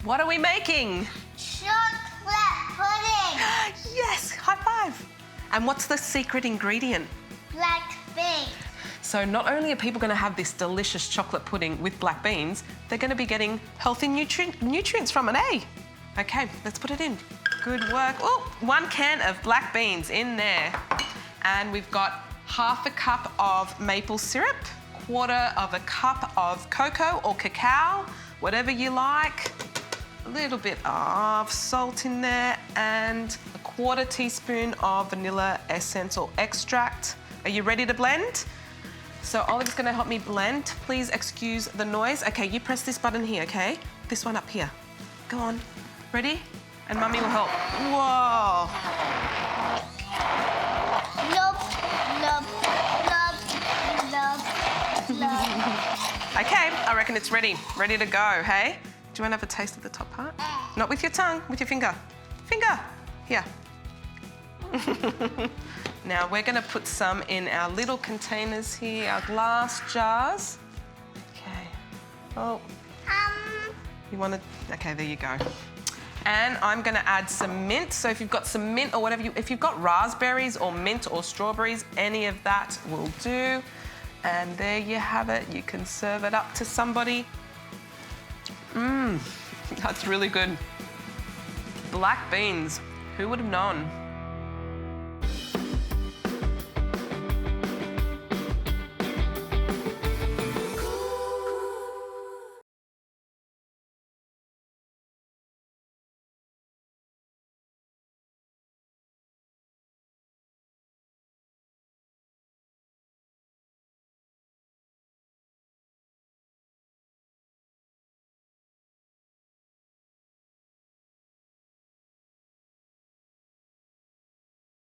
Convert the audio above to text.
What are we making? Chocolate pudding. Yes, high five. And what's the secret ingredient? Black beans. So not only are people going to have this delicious chocolate pudding with black beans, they're going to be getting healthy nutrients from it, eh? Okay, let's put it in. Good work. Oh, 1 can of black beans in there. And we've got half a cup of maple syrup, 1/4 cup of cocoa or cacao, whatever you like. A little bit of salt in there and a 1/4 teaspoon of vanilla essence or extract. Are you ready to blend? So Olive's going to help me blend. Please excuse the noise. Okay, you press this button here, okay? This one up here. Go on. Ready? And Mummy will help. Whoa. Okay, I reckon it's ready. Ready to go, hey? Do you want to have a taste of the top part? Not with your tongue, with your finger. Finger. Here. Now we're going to put some in our little containers here, our glass jars. Okay. Oh. You want to... Okay, there you go. And I'm going to add some mint. So if you've got some mint or whatever, if you've got raspberries or mint or strawberries, any of that will do. And there you have it. You can serve it up to somebody. That's really good. Black beans. Who would have known?